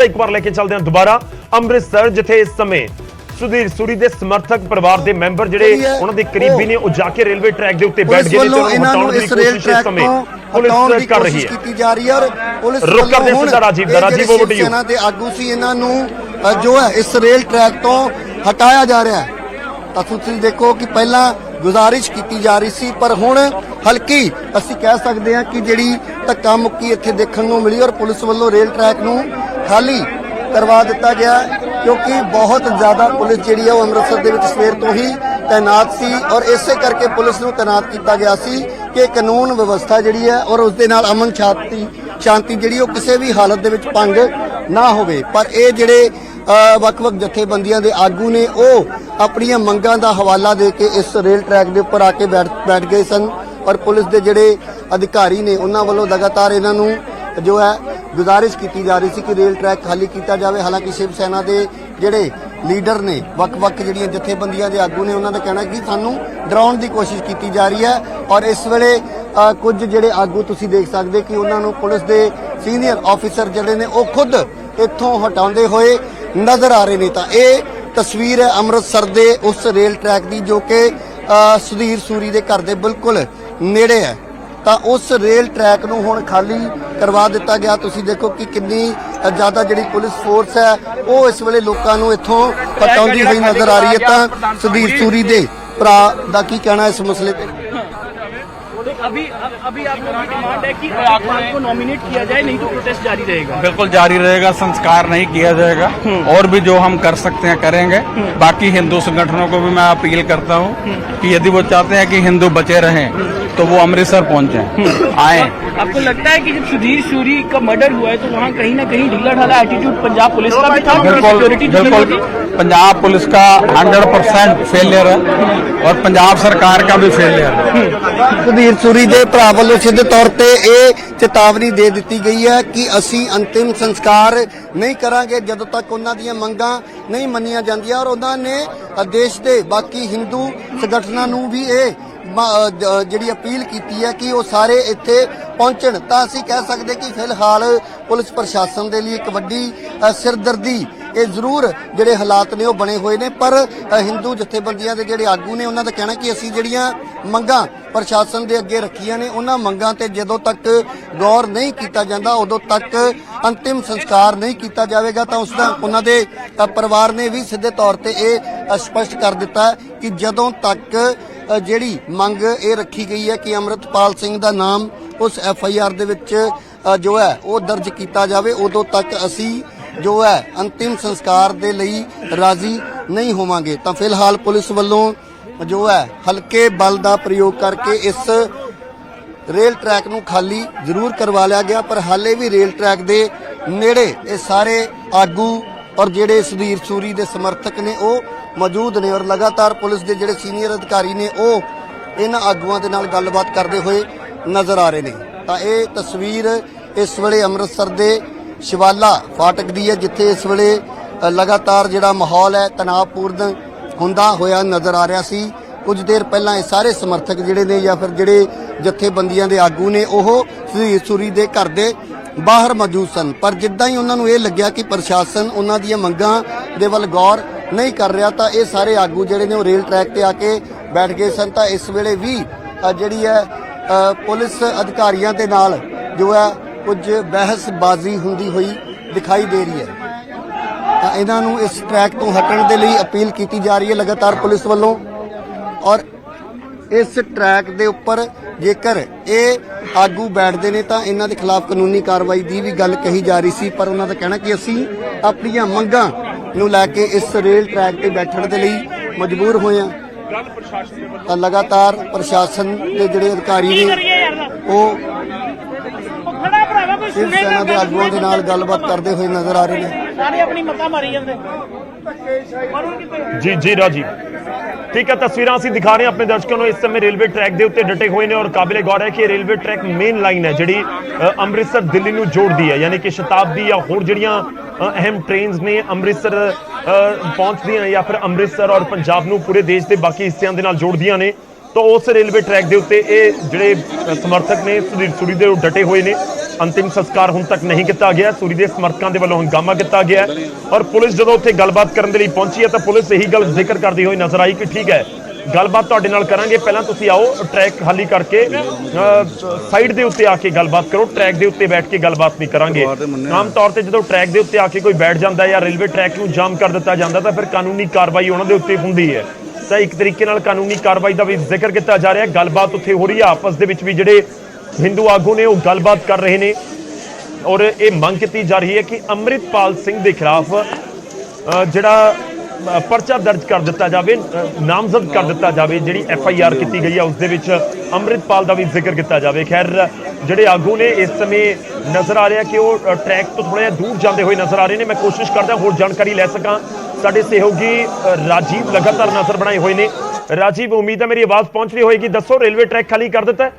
एक बार लेके चलते हैं दोबारा ਅੰਮ੍ਰਿਤਸਰ जिथे इस समय सुधीर सूरी ਦੇ ਸਮਰਥਕ ਪਰਿਵਾਰ ਦੇ ਮੈਂਬਰ ਜਿਹੜੇ ਉਹਨਾਂ ਦੇ ਕਰੀਬੀ ਨੇ ਉਹ ਜਾ ਕੇ ਰੇਲਵੇ ਟਰੈਕ ਦੇ ਉੱਤੇ ਬੈਠ ਗਏ ਨੇ ਤੇ ਹਟਾਉਣ ਦੀ ਕੋਸ਼ਿਸ਼ ਇਸ ਸਮੇਂ ਪੁਲਿਸ ਕਰ ਰਹੀ ਹੈ ਕੀਤੀ ਜਾ ਰਹੀ ਹੈ। ਔਰ ਪੁਲਿਸ ਰੁਕ ਕਰਦੇ ਸਿੱਧਾ ਰਾਜੀਵ over to you। ਇਹਨਾਂ ਦੇ ਆਗੂ ਸੀ, ਇਹਨਾਂ ਨੂੰ ਜੋ ਹੈ ਇਸ ਰੇਲ ਟਰੈਕ ਤੋਂ ਹਟਾਇਆ ਜਾ ਰਿਹਾ ਹੈ। ਤਾਂ ਤੁਸੀਂ ਦੇਖੋ ਕਿ ਪਹਿਲਾਂ ਗੁਜ਼ਾਰਿਸ਼ ਕੀਤੀ ਜਾ ਰਹੀ ਸੀ, ਪਰ ਹੁਣ ਹਲਕੀ ਅਸੀਂ ਕਹਿ ਸਕਦੇ ਹਾਂ ਕਿ ਜਿਹੜੀ ਧੱਕਾ ਮੁੱਕੀ ਇੱਥੇ ਦੇਖਣ ਨੂੰ ਮਿਲੀ ਔਰ ਪੁਲਿਸ ਵੱਲੋਂ ਰੇਲ ਟਰੈਕ ਨੂੰ ਖਾਲੀ ਕਰਵਾ ਦਿੱਤਾ ਗਿਆ, क्योंकि बहुत ज्यादा पुलिस जी अमृतसर के सवेर तो ही तैनात सी और इसे करके पुलिस को तैनात किया गया सी कि कानून व्यवस्था जी है और उसके नाल अमन शांति जी किसी भी हालत के भंग ना होवे। पर ये जिहड़े वख-वख जथेबंदियां दे आगू ने वो अपनी मंगां दा हवाला दे के इस रेल ट्रैक के उपर आके बैठ गए सन और पुलिस के जिहड़े अधिकारी ने उन्हां वल्लों लगातार इन्हां नूं जो है गुजारिश की जा रही थी कि रेल ट्रैक खाली किया जाए। हालांकि शिव सेना के जिहड़े लीडर ने वख-वख जिहड़ियां जथेबंदियां दे आगू ने उन्हां दा कहना कि सानू डराउण की कोशिश की जा रही है और इस वेले कुछ जिहड़े आगू तुसीं देख सकदे कि उन्हां नूं पुलिस के सीनियर ऑफिसर जिहड़े ने वो खुद इत्थों हटाउंदे होए नज़र आ रहे ने। तां इह तस्वीर है अमृतसर दे उस रेल ट्रैक की जो कि सुधीर सूरी के घर के बिल्कुल नेड़े है। ਤਾਂ उस रेल ट्रैक ਨੂੰ ਹੁਣ ਖਾਲੀ ਕਰਵਾ ਦਿੱਤਾ ਗਿਆ। ਤੁਸੀਂ ਦੇਖੋ ਕਿ ਕਿੰਨੀ ਜ਼ਿਆਦਾ ਜਿਹੜੀ ਪੁਲਿਸ ਫੋਰਸ ਹੈ ਉਹ ਇਸ ਵੇਲੇ ਲੋਕਾਂ ਨੂੰ ਇੱਥੋਂ ਹਟਾਉਂਦੀ ਹੋਈ ਨਜ਼ਰ ਆ ਰਹੀ ਹੈ। ਤਾਂ ਸੁਧੀਰ ਸੂਰੀ ਦੇ ਭਰਾ ਦਾ ਕੀ ਕਹਿਣਾ ਇਸ ਮਸਲੇ ਤੇ? अभी आप लोगों की डिमांड है कि आपको नॉमिनेट किया जाए, नहीं तो प्रोटेस्ट जारी रहेगा। बिल्कुल जारी रहेगा, संस्कार नहीं किया जाएगा और भी जो हम कर सकते हैं करेंगे। बाकी हिंदू संगठनों को भी मैं अपील करता हूँ कि यदि वो चाहते हैं कि हिंदू बचे रहें तो वो अमृतसर पहुंचे आए। आपको लगता है कि जब सुधीर सूरी का मर्डर हुआ है तो वहाँ कहीं ना कहीं ढीला ढाला एटीट्यूड पंजाब पुलिस का भी था? बिल्कुल पंजाब पुलिस का 100% फेलियर है और पंजाब सरकार का भी फेलियर है। सुधीर सूरी के भरा वालों सीधे तौर पर यह चेतावनी दे दी गई है कि असी अंतिम संस्कार नहीं करांगे जदों तक उन्हां दीयां मंगां नहीं मन्नियां जांदियां। और उन्होंने देश के बाकी हिंदू संगठनों नूं भी ਜਿਹੜੀ अपील की है कि वो सारे इत्थे पहुंचण। तां असीं कह सकते कि फिलहाल पुलिस प्रशासन के लिए एक वड्डी सिरदर्दी ये जरूर जिहड़े हालात ने वो बने हुए ने। पर हिंदू जथेबंदियां दे जिहड़े आगू ने उन्हां दा कहना कि असीं जिहड़ियां मंगां प्रशासन दे अगे रखियां ने उन्हां मंगां ते जदों तक गौर नहीं किया जाता उदों तक अंतिम संस्कार नहीं किया जाएगा। तो उसदा उन्हां दे परिवार ने भी सीधे तौर पर यह स्पष्ट कर दिता है कि जदों तक ਜਿਹੜੀ ਮੰਗ ਇਹ ਰੱਖੀ ਗਈ ਹੈ ਕਿ ਅਮਰਿਤਪਾਲ ਸਿੰਘ ਦਾ ਨਾਮ ਉਸ FIR ਦੇ ਵਿੱਚ ਜੋ ਹੈ ਉਹ ਦਰਜ ਕੀਤਾ ਜਾਵੇ ਉਦੋਂ ਤੱਕ ਅਸੀਂ ਜੋ ਹੈ ਅੰਤਿਮ ਸੰਸਕਾਰ ਦੇ ਲਈ ਰਾਜ਼ੀ ਨਹੀਂ ਹੋਵਾਂਗੇ। ਤਾਂ ਫਿਲਹਾਲ ਪੁਲਿਸ ਵੱਲੋਂ ਜੋ ਹੈ ਹਲਕੇ ਬਲ ਦਾ ਪ੍ਰਯੋਗ ਕਰਕੇ ਇਸ ਰੇਲ ਟਰੈਕ ਨੂੰ ਖਾਲੀ ਜ਼ਰੂਰ ਕਰਵਾ ਲਿਆ ਗਿਆ। ਪਰ ਹਾਲੇ ਵੀ ਰੇਲ ਟਰੈਕ ਦੇ ਨੇੜੇ ਇਹ ਸਾਰੇ ਆਗੂ और ਜਿਹੜੇ ਸੁਧੀਰ ਸੂਰੀ ਦੇ ਸਮਰਥਕ ਨੇ ਉਹ ਮੌਜੂਦ ਨੇ और लगातार पुलिस के ਜਿਹੜੇ सीनियर अधिकारी ने ਉਹ ਇਹਨਾਂ ਆਗੂਆਂ ਦੇ ਨਾਲ ਗੱਲਬਾਤ ਕਰਦੇ ਹੋਏ ਨਜ਼ਰ ਆ ਰਹੇ ਨੇ। ਤਾਂ ਇਹ ਤਸਵੀਰ ਇਸ ਵੇਲੇ ਅੰਮ੍ਰਿਤਸਰ ਦੇ ਸ਼ਿਵਾਲਾ ਫਾਟਕ ਦੀ ਹੈ ਜਿੱਥੇ ਇਸ ਵੇਲੇ ਲਗਾਤਾਰ ਜਿਹੜਾ ਮਾਹੌਲ ਹੈ ਤਣਾਅਪੂਰਨ ਹੁੰਦਾ ਹੋਇਆ ਨਜ਼ਰ ਆ ਰਿਹਾ ਸੀ। ਕੁਝ ਦੇਰ ਪਹਿਲਾਂ ਇਹ ਸਾਰੇ ਸਮਰਥਕ ਜਿਹੜੇ ਨੇ ਜਾਂ ਫਿਰ ਜਿਹੜੇ ਜਥੇਬੰਦੀਆਂ ਦੇ ਆਗੂ ਨੇ ਉਹ ਸੁਧੀਰ ਸੂਰੀ ਦੇ ਘਰ ਦੇ बाहर मौजूद सन। पर जिद्दां ही उन्होंने ये लग्या कि प्रशासन उन्हां दी मंगां दे वल गौर नहीं कर रहा तो ये सारे आगू जिहड़े ने रेल ट्रैक ते आके बैठ गए सन। तो इस वेले भी जिहड़ी है पुलिस अधिकारियों के नाल जो है कुछ बहसबाजी हुंदी हुई दिखाई दे रही है। तो इन्हां नूं इस ट्रैक तो हटण दे लई अपील की जा रही है लगातार पुलिस वालों। और इस ट्रैक के उपर जेकर ये आगू बैठते हैं तो इन्हों के खिलाफ कानूनी कार्रवाई की भी गल कही जा रही सी। पर उन्होंने कहना कि असी अपन मंगां नूं लैके इस रेल ट्रैक पर बैठण के लिए मजबूर होए हैं। लगातार प्रशासन के जिहड़े अधिकारी ने वो शिव सेना के आगुओं के नाल गलबात करते हुए नजर आ रहे हैं। जी राजीव ठीक है, तस्वीरें ਅਸੀਂ ਦਿਖਾ ਰਹੇ ਹਾਂ ਆਪਣੇ ਦਰਸ਼ਕਾਂ ਨੂੰ। ਇਸ ਸਮੇਂ ਰੇਲਵੇ ਟਰੈਕ ਦੇ ਉੱਤੇ ਡਟੇ ਹੋਏ ਨੇ ਔਰ ਕਾਬਿਲੇ ਗੌਰ ਹੈ ਕਿ ਰੇਲਵੇ ਟਰੈਕ ਮੇਨ ਲਾਈਨ ਹੈ ਜਿਹੜੀ ਅੰਮ੍ਰਿਤਸਰ ਦਿੱਲੀ ਨੂੰ ਜੋੜਦੀ ਹੈ, ਯਾਨੀ ਕਿ ਸ਼ਤਾਬਦੀ ਜਾਂ ਹੋਰ ਜਿਹੜੀਆਂ ਅਹਿਮ ਟ੍ਰੇਨਸ ਨੇ ਅੰਮ੍ਰਿਤਸਰ ਪਹੁੰਚਦੀਆਂ ਜਾਂ ਫਿਰ ਅੰਮ੍ਰਿਤਸਰ ਔਰ ਪੰਜਾਬ ਨੂੰ ਪੂਰੇ ਦੇਸ਼ ਦੇ ਬਾਕੀ ਹਿੱਸਿਆਂ ਦੇ ਨਾਲ ਜੋੜਦੀਆਂ ਨੇ। ਤਾਂ ਉਸ ਰੇਲਵੇ ਟਰੈਕ ਦੇ ਉੱਤੇ ਇਹ ਜਿਹੜੇ ਸਮਰਥਕ ਨੇ ਸੁਧੀਰ ਸੂਰੀ ਦੇ ਡਟੇ ਹੋਏ ਨੇ ਅੰਤਿਮ ਸੰਸਕਾਰ ਹੁਣ ਤੱਕ ਨਹੀਂ ਕੀਤਾ ਗਿਆ। ਸੂਰੀ ਦੇ ਸਮਰਥਕਾਂ ਦੇ ਵੱਲੋਂ ਹੰਗਾਮਾ ਕੀਤਾ ਗਿਆ ਹੈ ਔਰ ਪੁਲਿਸ ਜਦੋਂ ਉੱਥੇ ਗੱਲਬਾਤ ਕਰਨ ਦੇ ਲਈ ਪਹੁੰਚੀ ਹੈ ਤਾਂ ਪੁਲਿਸ ਇਹੀ ਗੱਲ ਜ਼ਿਕਰ ਕਰਦੀ ਹੋਈ ਨਜ਼ਰ ਆਈ ਕਿ ਠੀਕ ਹੈ, ਗੱਲਬਾਤ ਤੁਹਾਡੇ ਨਾਲ ਕਰਾਂਗੇ, ਪਹਿਲਾਂ ਤੁਸੀਂ ਆਓ ਟਰੈਕ ਖਾਲੀ ਕਰਕੇ ਸਾਈਡ ਦੇ ਉੱਤੇ ਆ ਕੇ ਗੱਲਬਾਤ ਕਰੋ, ਟਰੈਕ ਦੇ ਉੱਤੇ ਬੈਠ ਕੇ ਗੱਲਬਾਤ ਨਹੀਂ ਕਰਾਂਗੇ। ਆਮ ਤੌਰ ਤੇ ਜਦੋਂ ਟਰੈਕ ਦੇ ਉੱਤੇ ਆ ਕੇ ਕੋਈ ਬੈਠ ਜਾਂਦਾ ਜਾਂ ਰੇਲਵੇ ਟਰੈਕ ਨੂੰ ਜਾਮ ਕਰ ਦਿੱਤਾ ਜਾਂਦਾ ਤਾਂ ਫਿਰ ਕਾਨੂੰਨੀ ਕਾਰਵਾਈ ਉਹਨਾਂ ਦੇ ਉੱਤੇ ਹੁੰਦੀ ਹੈ। ਤਾਂ ਇੱਕ ਤਰੀਕੇ ਨਾਲ ਕਾਨੂੰਨੀ ਕਾਰਵਾਈ ਦਾ ਵੀ ਜ਼ਿਕਰ ਕੀਤਾ ਜਾ ਰਿਹਾ ਹੈ। ਗੱਲਬਾਤ ਉੱਥੇ ਹੋ ਰਹੀ ਹੈ, ਆਪਸ ਦੇ ਵਿੱਚ ਵੀ ਜਿਹੜੇ ਹਿੰਦੂ ਆਗੂ ਨੇ ਉਹ ਗੱਲਬਾਤ ਕਰ ਰਹੇ ਨੇ ਔਰ ਇਹ ਮੰਗ ਕੀਤੀ ਜਾ ਰਹੀ ਹੈ ਕਿ ਅੰਮ੍ਰਿਤਪਾਲ ਸਿੰਘ ਦੇ ਖਿਲਾਫ ਜਿਹੜਾ ਪਰਚਾ ਦਰਜ ਕਰ ਦਿੱਤਾ ਜਾਵੇ, ਨਾਮਜ਼ਦ ਕਰ ਦਿੱਤਾ ਜਾਵੇ। ਜਿਹੜੀ FIR ਕੀਤੀ ਗਈ ਹੈ ਉਸ ਦੇ ਵਿੱਚ ਅੰਮ੍ਰਿਤਪਾਲ ਦਾ ਵੀ ਜ਼ਿਕਰ ਕੀਤਾ ਜਾਵੇ। ਖੈਰ ਜਿਹੜੇ ਆਗੂ ਨੇ ਇਸ ਸਮੇਂ ਨਜ਼ਰ ਆ ਰਿਹਾ ਕਿ ਉਹ ਟਰੈਕ ਤੋਂ ਥੋੜਾ ਜਿਹਾ ਦੂਰ ਜਾਂਦੇ ਹੋਏ ਨਜ਼ਰ ਆ ਰਹੇ ਨੇ। ਮੈਂ ਕੋਸ਼ਿਸ਼ ਕਰਦਾ ਹੋਰ ਜਾਣਕਾਰੀ ਲੈ ਸਕਾਂ। ਸਾਡੇ ਸਹਿਯੋਗੀ ਰਾਜੀਵ ਲਗਾਤਾਰ ਨਜ਼ਰ ਬਣਾਏ ਹੋਏ ਨੇ। ਰਾਜੀਵ, ਉਮੀਦ ਹੈ ਮੇਰੀ ਆਵਾਜ਼ ਪਹੁੰਚ ਰਹੀ ਹੋਏਗੀ। ਦੱਸੋ, ਰੇਲਵੇ ਟਰੈਕ ਖਾਲੀ ਕਰ ਦਿੱਤਾ ਹੈ?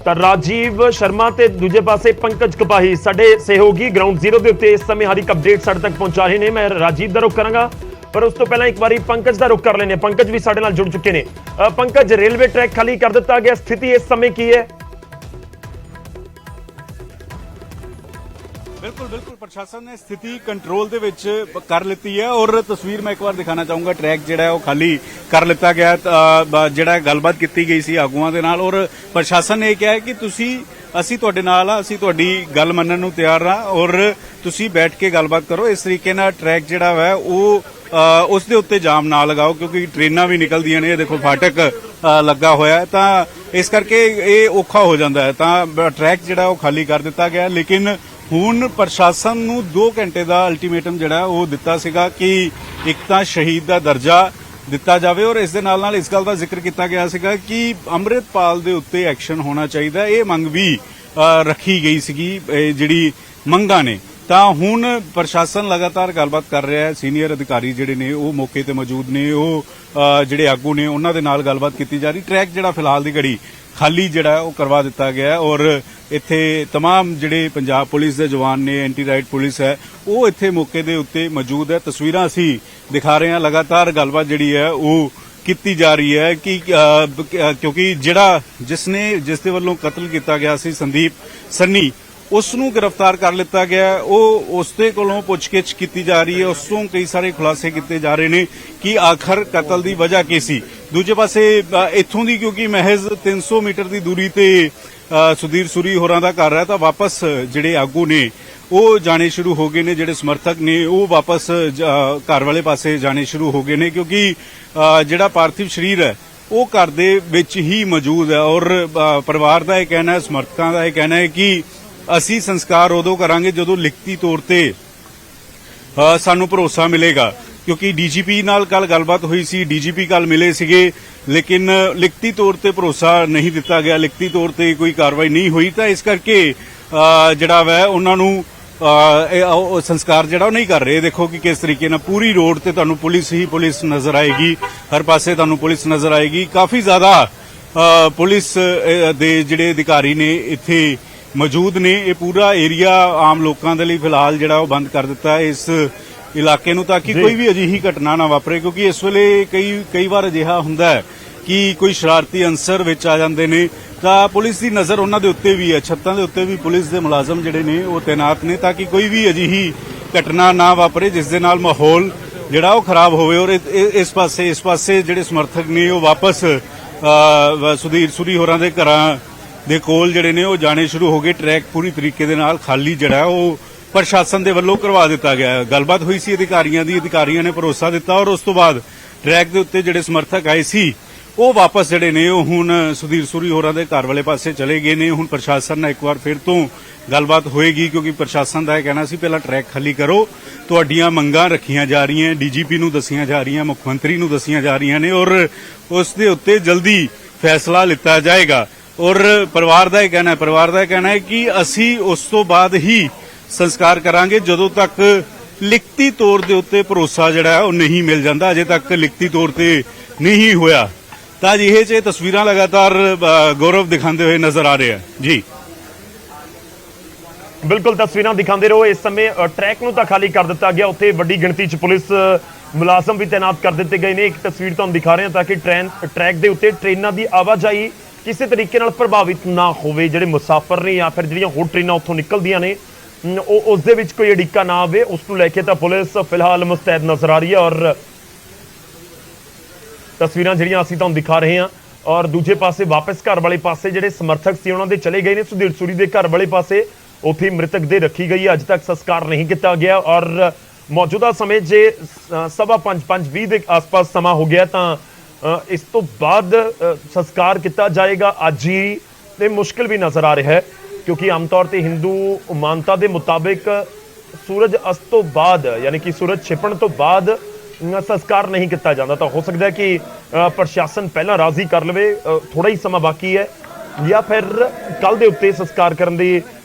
ਤਾਂ ਰਾਜੀਵ ਸ਼ਰਮਾ ਤੇ ਦੂਜੇ ਪਾਸੇ ਪੰਕਜ ਕਪਾਹੀ ਸਾਡੇ ਸਹਿਯੋਗੀ ਗਰਾਊਂਡ ਜ਼ੀਰੋ ਦੇ ਉੱਤੇ ਇਸ ਸਮੇਂ ਹਰ ਇੱਕ ਅਪਡੇਟ ਸਾਡੇ ਤੱਕ ਪਹੁੰਚਾ ਰਹੇ ਨੇ। ਮੈਂ ਰਾਜੀਵ ਦਾ ਰੁਖ ਕਰਾਂਗਾ ਪਰ ਉਸ ਤੋਂ ਪਹਿਲਾਂ ਇੱਕ ਵਾਰੀ ਪੰਕਜ ਦਾ ਰੁਖ ਕਰ ਲੈਣੇ। ਪੰਕਜ ਵੀ ਸਾਡੇ ਨਾਲ ਜੁੜ ਚੁੱਕੇ ਨੇ। ਪੰਕਜ, ਰੇਲਵੇ ਟਰੈਕ ਖਾਲੀ ਕਰ ਦਿੱਤਾ ਗਿਆ, ਸਥਿਤੀ ਇਸ ਸਮੇਂ ਕੀ ਹੈ? ਬਿਲਕੁਲ ਪ੍ਰਸ਼ਾਸਨ ਨੇ ਸਥਿਤੀ ਕੰਟਰੋਲ ਦੇ ਵਿੱਚ ਕਰ ਲਿੱਤੀ ਹੈ ਔਰ ਤਸਵੀਰ ਮੈਂ ਇੱਕ ਵਾਰ ਦਿਖਾਣਾ ਚਾਹੂੰਗਾ। ਟਰੈਕ ਜਿਹੜਾ ਉਹ ਖਾਲੀ ਕਰ ਲਿੱਤਾ ਗਿਆ। ਜਿਹੜਾ ਗੱਲਬਾਤ ਕੀਤੀ ਗਈ ਸੀ ਆਗੂਆਂ ਦੇ ਨਾਲ ਔਰ ਪ੍ਰਸ਼ਾਸਨ ਨੇ ਇਹ ਕਿਹਾ ਕਿ ਅਸੀਂ ਤੁਹਾਡੇ ਨਾਲ ਆ, ਅਸੀਂ ਤੁਹਾਡੀ ਗੱਲ ਮੰਨਣ ਨੂੰ ਤਿਆਰ ਹਾਂ ਔਰ ਤੁਸੀਂ ਬੈਠ ਕੇ ਗੱਲਬਾਤ ਕਰੋ। ਇਸ ਤਰੀਕੇ ਨਾਲ ਟਰੈਕ ਜਿਹੜਾ ਵਾ ਉਹ ਉਸ ਦੇ ਉੱਤੇ ਜਾਮ ਨਾ ਲਗਾਓ ਕਿਉਂਕਿ ਟ੍ਰੇਨਾਂ ਵੀ ਨਿਕਲਦੀਆਂ ਨੇ। ਇਹ ਦੇਖੋ ਫਾਟਕ ਲੱਗਾ ਹੋਇਆ ਹੈ ਤਾਂ ਇਸ ਕਰਕੇ ਇਹ ਔਖਾ ਹੋ ਜਾਂਦਾ ਹੈ। ਤਾਂ ਟਰੈਕ ਜਿਹੜਾ ਉਹ ਖਾਲੀ ਕਰ ਦਿੱਤਾ ਗਿਆ ਲੇਕਿਨ ਹੁਣ ਪ੍ਰਸ਼ਾਸਨ ਨੂੰ 2 ਘੰਟੇ ਦਾ ਅਲਟੀਮੇਟਮ ਜਿਹੜਾ ਉਹ ਦਿੱਤਾ ਸੀਗਾ ਕਿ ਇੱਕ ਤਾਂ ਸ਼ਹੀਦ ਦਾ ਦਰਜਾ ਦਿੱਤਾ ਜਾਵੇ ਔਰ ਇਸ ਦੇ ਨਾਲ ਇਸ ਗੱਲ ਦਾ ਜ਼ਿਕਰ ਕੀਤਾ ਗਿਆ ਸੀਗਾ ਕਿ ਅੰਮ੍ਰਿਤਪਾਲ ਦੇ ਉੱਤੇ ਐਕਸ਼ਨ ਹੋਣਾ ਚਾਹੀਦਾ। ਇਹ ਮੰਗ ਵੀ ਰੱਖੀ ਗਈ ਸੀਗੀ ਜਿਹੜੀ ਮੰਗਾਂ ਨੇ। ਤਾਂ ਹੁਣ ਪ੍ਰਸ਼ਾਸਨ ਲਗਾਤਾਰ ਗੱਲਬਾਤ ਕਰ ਰਿਹਾ ਹੈ। ਸੀਨੀਅਰ ਅਧਿਕਾਰੀ ਜਿਹੜੇ ਨੇ ਉਹ ਮੌਕੇ ਤੇ ਮੌਜੂਦ ਨੇ, ਉਹ ਜਿਹੜੇ ਆਗੂ ਨੇ ਉਹਨਾਂ ਦੇ ਨਾਲ ਗੱਲਬਾਤ ਕੀਤੀ ਜਾ ਰਹੀ। ਟਰੈਕ ਜਿਹੜਾ ਫਿਲਹਾਲ ਦੀ ਘੜੀ ਖਾਲੀ ਜਿਹੜਾ ਉਹ ਕਰਵਾ ਦਿੱਤਾ ਗਿਆ ਔਰ ਇੱਥੇ तमाम ਜਿਹੜੇ ਪੰਜਾਬ ਪੁਲਿਸ ਦੇ ਜਵਾਨ ਨੇ, ਐਂਟੀ ਰਾਈਟ ਪੁਲਿਸ ਹੈ, ਉਹ ਇੱਥੇ ਮੌਕੇ ਦੇ ਉੱਤੇ ਮੌਜੂਦ ਹੈ। ਤਸਵੀਰਾਂ ਅਸੀਂ ਦਿਖਾ ਰਹੇ ਹਾਂ। ਲਗਾਤਾਰ ਗੱਲਬਾਤ ਜਿਹੜੀ ਹੈ ਉਹ ਕੀਤੀ ਜਾ ਰਹੀ ਹੈ ਕਿ ਕਿਉਂਕਿ ਜਿਸ ਦੇ ਵੱਲੋਂ ਕਤਲ ਕੀਤਾ ਗਿਆ ਸੀ ਸੰਦੀਪ ਸੰਨੀ, ਉਸ ਨੂੰ ਗ੍ਰਿਫਤਾਰ ਕਰ ਲਿੱਤਾ ਗਿਆ। ਉਹ ਉਸ ਦੇ ਕੋਲੋਂ ਪੁੱਛਗਿੱਛ ਕੀਤੀ ਜਾ ਰਹੀ ਹੈ। ਉਸ ਤੋਂ ਕਈ ਸਾਰੇ ਖੁਲਾਸੇ ਕੀਤੇ ਜਾ ਰਹੇ ਨੇ ਕਿ ਆਖਰ ਕਤਲ ਦੀ ਵਜ੍ਹਾ ਕੀ ਸੀ। ਦੂਜੇ ਪਾਸੇ ਇੱਥੋਂ ਦੀ ਕਿਉਂਕਿ ਮਹਿਜ਼ 300 ਮੀਟਰ ਦੀ ਦੂਰੀ ਤੇ ਸੁਧੀਰ ਸੂਰੀ ਹੋਰਾਂ ਦਾ ਘਰ ਹੈ ਤਾਂ ਵਾਪਸ ਜਿਹੜੇ ਆਗੂ ਨੇ ਉਹ ਜਾਣੇ ਸ਼ੁਰੂ ਹੋ ਗਏ ਨੇ। ਜਿਹੜੇ ਸਮਰਥਕ ਨੇ ਉਹ ਵਾਪਸ ਘਰ ਵਾਲੇ ਪਾਸੇ ਜਾਣੇ ਸ਼ੁਰੂ ਹੋ ਗਏ ਨੇ ਕਿਉਂਕਿ ਜਿਹੜਾ ਪਾਰਥਿਵ ਸਰੀਰ ਹੈ ਉਹ ਘਰ ਦੇ ਵਿੱਚ ਹੀ ਮੌਜੂਦ ਹੈ ਔਰ ਪਰਿਵਾਰ ਦਾ ਇਹ ਕਹਿਣਾ ਹੈ, ਸਮਰਥਕਾਂ ਦਾ ਇਹ ਕਹਿਣਾ ਹੈ ਕਿ ਅਸੀਂ ਸੰਸਕਾਰ ਉਦੋਂ ਕਰਾਂਗੇ ਜਦੋਂ ਲਿਖਤੀ ਤੌਰ ਤੇ ਸਾਨੂੰ ਭਰੋਸਾ ਮਿਲੇਗਾ ਕਿਉਂਕਿ ਡੀਜੀਪੀ ਨਾਲ ਕੱਲ ਗੱਲਬਾਤ ਹੋਈ ਸੀ। ਡੀਜੀਪੀ ਕੱਲ ਮਿਲੇ ਸੀਗੇ ਲੇਕਿਨ ਲਿਖਤੀ ਤੌਰ ਤੇ ਭਰੋਸਾ ਨਹੀਂ ਦਿੱਤਾ ਗਿਆ, ਲਿਖਤੀ ਤੌਰ ਤੇ ਕੋਈ ਕਾਰਵਾਈ ਨਹੀਂ ਹੋਈ ਤਾਂ ਇਸ ਕਰਕੇ ਜਿਹੜਾ ਵਾ ਉਹਨਾਂ ਨੂੰ ਸੰਸਕਾਰ ਜਿਹੜਾ ਉਹ ਨਹੀਂ ਕਰ ਰਹੇ। ਦੇਖੋ ਕਿ ਕਿਸ ਤਰੀਕੇ ਨਾਲ ਪੂਰੀ ਰੋਡ ਤੇ ਤੁਹਾਨੂੰ ਪੁਲਿਸ ਹੀ ਪੁਲਿਸ ਨਜ਼ਰ ਆਏਗੀ, ਹਰ ਪਾਸੇ ਤੁਹਾਨੂੰ ਪੁਲਿਸ ਨਜ਼ਰ ਆਏਗੀ। ਕਾਫੀ ਜ਼ਿਆਦਾ ਪੁਲਿਸ ਦੇ ਜਿਹੜੇ ਅਧਿਕਾਰੀ ਨੇ ਇੱਥੇ ਮੌਜੂਦ ਨੇ। ਇਹ ਪੂਰਾ ਏਰੀਆ ਆਮ ਲੋਕਾਂ ਦੇ ਲਈ ਫਿਲਹਾਲ ਜਿਹੜਾ ਉਹ ਬੰਦ ਕਰ ਦਿੱਤਾ ਇਸ ਇਲਾਕੇ ਨੂੰ ਤਾਂ ਕਿ ਕੋਈ ਵੀ ਅਜਿਹੀ ਘਟਨਾ ਨਾ ਵਾਪਰੇ ਕਿਉਂਕਿ ਇਸ ਵੇਲੇ ਕਈ ਵਾਰ ਅਜਿਹਾ ਹੁੰਦਾ ਹੈ ਕਿ ਕੋਈ ਸ਼ਰਾਰਤੀ ਅੰਸਰ ਵਿੱਚ ਆ ਜਾਂਦੇ ਨੇ ਤਾਂ ਪੁਲਿਸ ਦੀ ਨਜ਼ਰ ਉਹਨਾਂ ਦੇ ਉੱਤੇ ਵੀ ਹੈ। ਛੱਤਾਂ ਦੇ ਉੱਤੇ ਵੀ ਪੁਲਿਸ ਦੇ ਮੁਲਾਜ਼ਮ ਜਿਹੜੇ ਨੇ ਉਹ ਤੈਨਾਤ ਨੇ ਤਾਂ ਕਿ ਕੋਈ ਵੀ ਅਜਿਹੀ ਘਟਨਾ ਨਾ ਵਾਪਰੇ ਜਿਸ ਦੇ ਨਾਲ ਮਾਹੌਲ ਜਿਹੜਾ ਉਹ ਖਰਾਬ ਹੋਵੇ ਔਰ ਇਸ ਪਾਸੇ ਜਿਹੜੇ ਸਮਰਥਕ ਨੇ ਉਹ ਵਾਪਸ ਸੁਧੀਰ ਸੂਰੀ ਹੋਰਾਂ ਦੇ ਘਰਾਂ ਦੇ ਕੋਲ ਜਿਹੜੇ ਨੇ ਉਹ ਜਾਣੇ ਸ਼ੁਰੂ ਹੋ ਗਏ। ਟਰੈਕ ਪੂਰੀ ਤਰੀਕੇ ਦੇ ਨਾਲ ਖਾਲੀ ਜਿਹੜਾ ਉਹ ਪ੍ਰਸ਼ਾਸਨ ਦੇ ਵੱਲੋਂ ਕਰਵਾ ਦਿੱਤਾ ਗਿਆ। ਗੱਲਬਾਤ ਹੋਈ ਸੀ ਅਧਿਕਾਰੀਆਂ ਨੇ ਭਰੋਸਾ ਦਿੱਤਾ ਔਰ ਉਸ ਤੋਂ ਬਾਅਦ ਟਰੈਕ ਦੇ ਉੱਤੇ ਜਿਹੜੇ ਸਮਰਥਕ ਆਏ ਸੀ ਉਹ ਵਾਪਸ ਜਿਹੜੇ ਨੇ ਉਹ ਹੁਣ ਸੁਧੀਰ ਸੂਰੀ ਹੋਰਾਂ ਦੇ ਘਰ ਵਾਲੇ ਪਾਸੇ ਚਲੇ ਗਏ ਨੇ। ਹੁਣ ਪ੍ਰਸ਼ਾਸਨ ਨਾਲ ਇੱਕ ਵਾਰ ਫਿਰ ਤੋਂ ਗੱਲਬਾਤ ਹੋਏਗੀ ਕਿਉਂਕਿ ਪ੍ਰਸ਼ਾਸਨ ਦਾ ਇਹ ਕਹਿਣਾ ਸੀ ਪਹਿਲਾਂ ਟਰੈਕ ਖਾਲੀ ਕਰੋ, ਤੁਹਾਡੀਆਂ ਮੰਗਾਂ ਰੱਖੀਆਂ ਜਾ ਰਹੀਆਂ, ਡੀਜੀਪੀ ਨੂੰ ਦੱਸੀਆਂ ਜਾ ਰਹੀਆਂ, ਮੁੱਖ ਮੰਤਰੀ ਨੂੰ ਦੱਸੀਆਂ ਜਾ ਰਹੀਆਂ ਨੇ ਔਰ ਉਸ ਦੇ ਉੱਤੇ ਜਲਦੀ ਫੈਸਲਾ ਲਿੱਤਾ ਜਾਏਗਾ। ਔਰ ਪਰਿਵਾਰ ਦਾ ਇਹ ਕਹਿਣਾ ਹੈ ਕਿ ਅਸੀਂ ਉਸ ਤੋਂ ਬਾਅਦ ਹੀ ਸੰਸਕਾਰ ਕਰਾਂਗੇ ਜਦੋਂ ਤੱਕ ਲਿਖਤੀ ਤੌਰ ਦੇ ਉੱਤੇ ਭਰੋਸਾ ਜਿਹੜਾ ਉਹ ਨਹੀਂ ਮਿਲ ਜਾਂਦਾ। ਅਜੇ ਤੱਕ ਲਿਖਤੀ ਤੌਰ ਤੇ ਨਹੀਂ ਹੋਇਆ ਤਾਂ ਅਜਿਹੇ 'ਚ ਤਸਵੀਰਾਂ ਲਗਾਤਾਰ ਗੌਰਵ ਦਿਖਾਉਂਦੇ ਹੋਏ ਨਜ਼ਰ ਆ ਰਹੇ ਆ ਜੀ। ਬਿਲਕੁਲ ਤਸਵੀਰਾਂ ਦਿਖਾਉਂਦੇ ਰਹੋ। ਇਸ ਸਮੇਂ ਟਰੈਕ ਨੂੰ ਤਾਂ ਖਾਲੀ ਕਰ ਦਿੱਤਾ ਗਿਆ, ਉੱਥੇ ਵੱਡੀ ਗਿਣਤੀ 'ਚ ਪੁਲਿਸ ਮੁਲਾਜ਼ਮ ਵੀ ਤੈਨਾਤ ਕਰ ਦਿੱਤੇ ਗਏ ਨੇ। ਇੱਕ ਤਸਵੀਰ ਤੁਹਾਨੂੰ ਦਿਖਾ ਰਹੇ ਹਾਂ ਤਾਂ ਕਿ ਟਰੈਕ ਦੇ ਉੱਤੇ ਟ੍ਰੇਨਾਂ ਦੀ ਆਵਾਜਾਈ ਕਿਸੇ ਤਰੀਕੇ ਨਾਲ ਪ੍ਰਭਾਵਿਤ ਨਾ ਹੋਵੇ। ਜਿਹੜੇ ਮੁਸਾਫਰ ਨੇ ਜਾਂ ਫਿਰ ਜਿਹੜੀਆਂ ਹੋਰ ਟ੍ਰੇਨਾਂ ਉੱਥੋਂ ਨਿਕਲਦੀਆਂ ਨੇ ਉਹ ਉਸ ਦੇ ਵਿੱਚ ਕੋਈ ਅੜਿੱਕਾ ਨਾ ਆਵੇ, ਉਸ ਨੂੰ ਲੈ ਕੇ ਤਾਂ ਪੁਲਿਸ ਫਿਲਹਾਲ ਮੁਸਤੈਦ ਨਜ਼ਰ ਆ ਰਹੀ ਹੈ। ਔਰ ਤਸਵੀਰਾਂ ਜਿਹੜੀਆਂ ਅਸੀਂ ਤੁਹਾਨੂੰ ਦਿਖਾ ਰਹੇ ਹਾਂ, ਔਰ ਦੂਜੇ ਪਾਸੇ ਵਾਪਸ ਘਰ ਵਾਲੇ ਪਾਸੇ ਜਿਹੜੇ ਸਮਰਥਕ ਸੀ ਉਹਨਾਂ ਦੇ ਚਲੇ ਗਏ ਨੇ। ਸੁਧੀਰ ਸੂਰੀ ਦੇ ਘਰ ਵਾਲੇ ਪਾਸੇ ਉੱਥੇ ਮ੍ਰਿਤਕ ਦੇ ਰੱਖੀ ਗਈ ਹੈ, ਅੱਜ ਤੱਕ ਸੰਸਕਾਰ ਨਹੀਂ ਕੀਤਾ ਗਿਆ। ਔਰ ਮੌਜੂਦਾ ਸਮੇਂ ਜੇ 5:20 ਦੇ ਆਸ-ਪਾਸ ਸਮਾਂ ਹੋ ਗਿਆ ਤਾਂ ਇਸ ਤੋਂ ਬਾਅਦ ਸੰਸਕਾਰ ਕੀਤਾ ਜਾਏਗਾ ਅੱਜ ਹੀ, ਤੇ ਮੁਸ਼ਕਿਲ ਵੀ ਨਜ਼ਰ ਆ ਰਿਹਾ ਹੈ ਕਿਉਂਕਿ ਆਮ ਤੌਰ ਤੇ ਹਿੰਦੂ ਮਾਨਤਾ ਦੇ ਮੁਤਾਬਿਕ ਸੂਰਜ ਅਸਤ ਤੋਂ ਬਾਅਦ ਯਾਨੀ ਕਿ ਸੂਰਜ ਛਿਪਣ ਤੋਂ ਬਾਅਦ ਸੰਸਕਾਰ ਨਹੀਂ ਕੀਤਾ ਜਾਂਦਾ। ਤਾਂ ਹੋ ਸਕਦਾ ਹੈ ਕਿ ਪ੍ਰਸ਼ਾਸਨ ਪਹਿਲਾਂ ਰਾਜ਼ੀ ਕਰ ਲਵੇ, ਥੋੜਾ ਹੀ ਸਮਾਂ ਬਾਕੀ ਹੈ, ਜਾਂ ਫਿਰ ਕੱਲ ਦੇ ਉੱਤੇ ਸੰਸਕਾਰ